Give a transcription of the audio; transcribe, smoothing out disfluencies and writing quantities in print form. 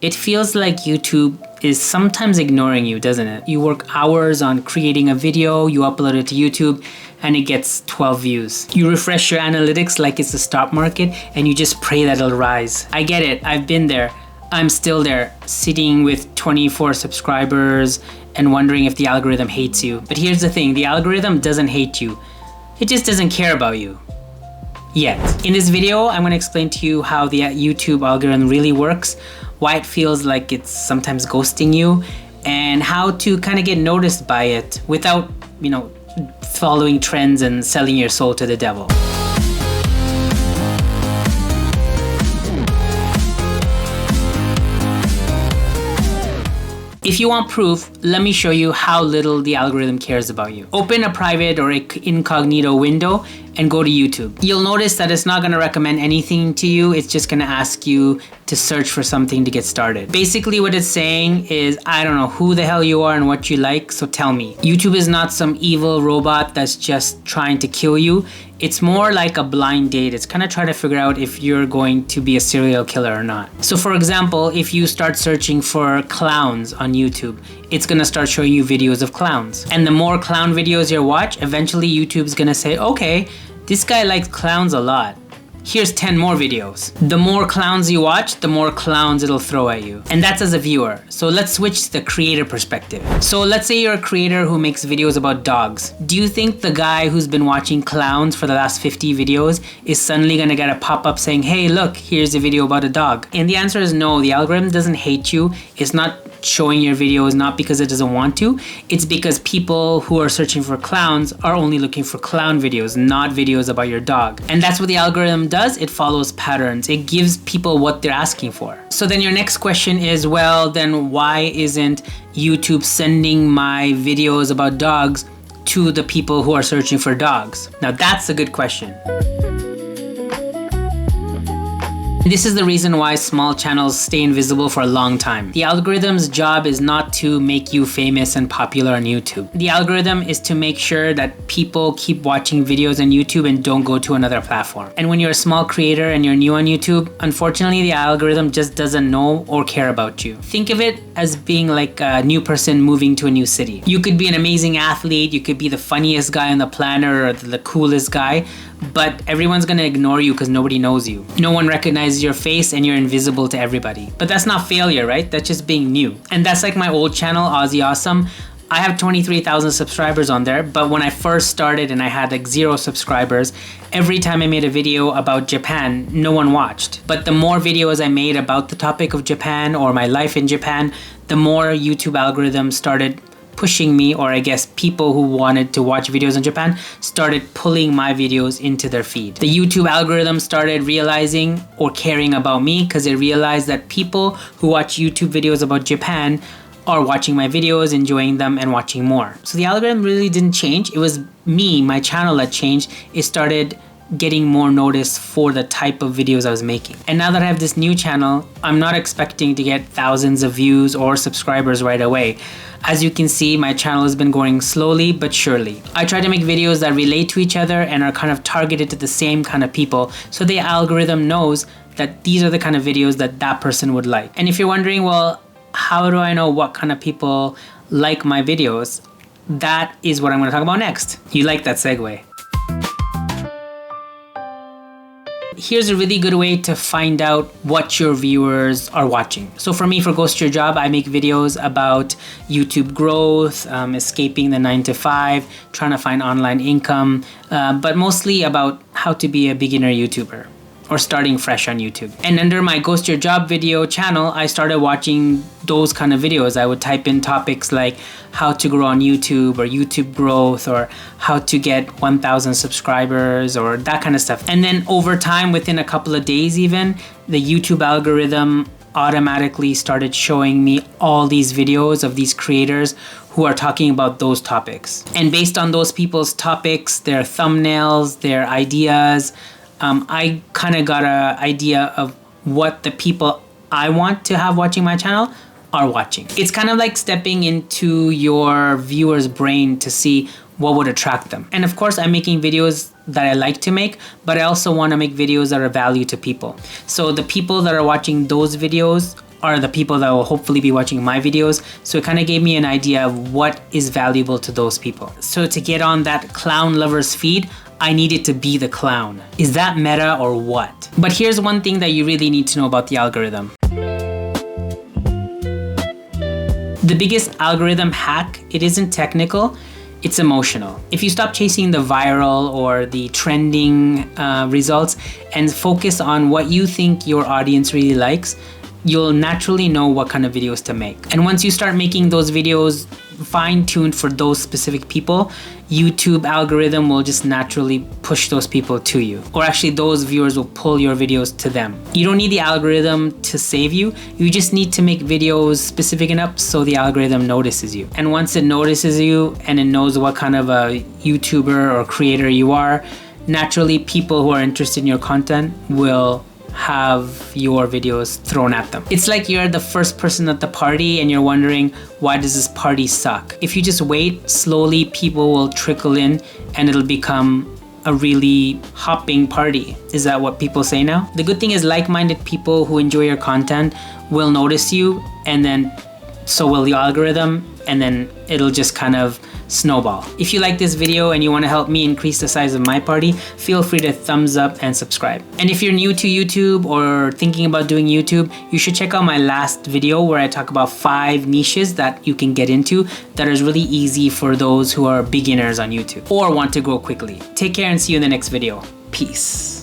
It feels like YouTube is sometimes ignoring you, doesn't it? You work hours on creating a video, you upload it to YouTube, and it gets 12 views. You refresh your analytics like it's the stock market, and you just pray that it'll rise. I get it, I've been there. I'm still there, sitting with 24 subscribers and wondering if the algorithm hates you. But here's the thing, the algorithm doesn't hate you. It just doesn't care about you. Yet. In this video, I'm gonna explain to you how the YouTube algorithm really works, why it feels like it's sometimes ghosting you, and how to kind of get noticed by it without, following trends and selling your soul to the devil. If you want proof, let me show you how little the algorithm cares about you. Open a private or incognito window and go to YouTube. You'll notice that it's not gonna recommend anything to you. It's just gonna ask you to search for something to get started. Basically what it's saying is, I don't know who the hell you are and what you like, so tell me. YouTube is not some evil robot that's just trying to kill you. It's more like a blind date. It's kind of trying to figure out if you're going to be a serial killer or not. So for example, if you start searching for clowns on YouTube, it's gonna start showing you videos of clowns. And the more clown videos you watch, eventually YouTube's gonna say, okay, this guy likes clowns a lot. Here's 10 more videos. The more clowns you watch, the more clowns it'll throw at you. And that's as a viewer. So let's switch to the creator perspective. So let's say you're a creator who makes videos about dogs. Do you think the guy who's been watching clowns for the last 50 videos is suddenly gonna get a pop-up saying, hey, look, here's a video about a dog? And the answer is no, the algorithm doesn't hate you. It's not showing your videos not because it doesn't want to, it's because people who are searching for clowns are only looking for clown videos, not videos about your dog. And that's what the algorithm does, it follows patterns. It gives people what they're asking for. So then your next question is, well, then why isn't YouTube sending my videos about dogs to the people who are searching for dogs? Now that's a good question. This is the reason why small channels stay invisible for a long time. The algorithm's job is not to make you famous and popular on YouTube. The algorithm is to make sure that people keep watching videos on YouTube and don't go to another platform. And when you're a small creator and you're new on YouTube, unfortunately the algorithm just doesn't know or care about you. Think of it as being like a new person moving to a new city. You could be an amazing athlete, you could be the funniest guy on the planet or the coolest guy, but everyone's gonna ignore you because nobody knows you. No one recognizes your face and you're invisible to everybody. But that's not failure, right? That's just being new. And that's like my old channel, Aussie Awesome. I have 23,000 subscribers on there, but when I first started and I had like 0 subscribers, every time I made a video about Japan, no one watched. But the more videos I made about the topic of Japan or my life in Japan, the more YouTube algorithm started pushing me, or I guess people who wanted to watch videos in Japan started pulling my videos into their feed. The YouTube algorithm started realizing or caring about me because they realized that people who watch YouTube videos about Japan are watching my videos, enjoying them, and watching more. So the algorithm really didn't change. It was me, my channel, that changed. It started getting more notice for the type of videos I was making. And now that I have this new channel, I'm not expecting to get thousands of views or subscribers right away. As you can see, my channel has been growing slowly but surely. I try to make videos that relate to each other and are kind of targeted to the same kind of people, so the algorithm knows that these are the kind of videos that that person would like. And if you're wondering, well, how do I know what kind of people like my videos? That is what I'm gonna talk about next. You like that segue. Here's a really good way to find out what your viewers are watching. So for me, for Ghost Your Job, I make videos about YouTube growth, escaping the 9-to-5, trying to find online income, but mostly about how to be a beginner YouTuber or starting fresh on YouTube. And under my Ghost Your Job video channel, I started watching those kind of videos. I would type in topics like how to grow on YouTube or YouTube growth or how to get 1,000 subscribers or that kind of stuff. And then over time, within a couple of days even, the YouTube algorithm automatically started showing me all these videos of these creators who are talking about those topics. And based on those people's topics, their thumbnails, their ideas, I kind of got an idea of what the people I want to have watching my channel are watching. It's kind of like stepping into your viewer's brain to see what would attract them. And of course, I'm making videos that I like to make, but I also want to make videos that are value to people. So the people that are watching those videos are the people that will hopefully be watching my videos. So it kind of gave me an idea of what is valuable to those people. So to get on that clown lovers feed, I needed to be the clown. Is that meta or what? But here's one thing that you really need to know about the algorithm. The biggest algorithm hack, it isn't technical, it's emotional. If you stop chasing the viral or the trending results and focus on what you think your audience really likes, you'll naturally know what kind of videos to make. And once you start making those videos fine-tuned for those specific people, YouTube algorithm will just naturally push those people to you. Or actually those viewers will pull your videos to them. You don't need the algorithm to save you. You just need to make videos specific enough so the algorithm notices you. And once it notices you and it knows what kind of a YouTuber or creator you are, naturally people who are interested in your content will have your videos thrown at them. It's like you're the first person at the party and you're wondering, why does this party suck? If you just wait, slowly people will trickle in and it'll become a really hopping party. Is that what people say now? The good thing is like-minded people who enjoy your content will notice you, and then so will the algorithm, and then it'll just kind of snowball. If you like this video and you want to help me increase the size of my party, feel free to thumbs up and subscribe. And if you're new to YouTube or thinking about doing YouTube, you should check out my last video where I talk about 5 niches that you can get into that is really easy for those who are beginners on YouTube or want to grow quickly. Take care and see you in the next video. Peace.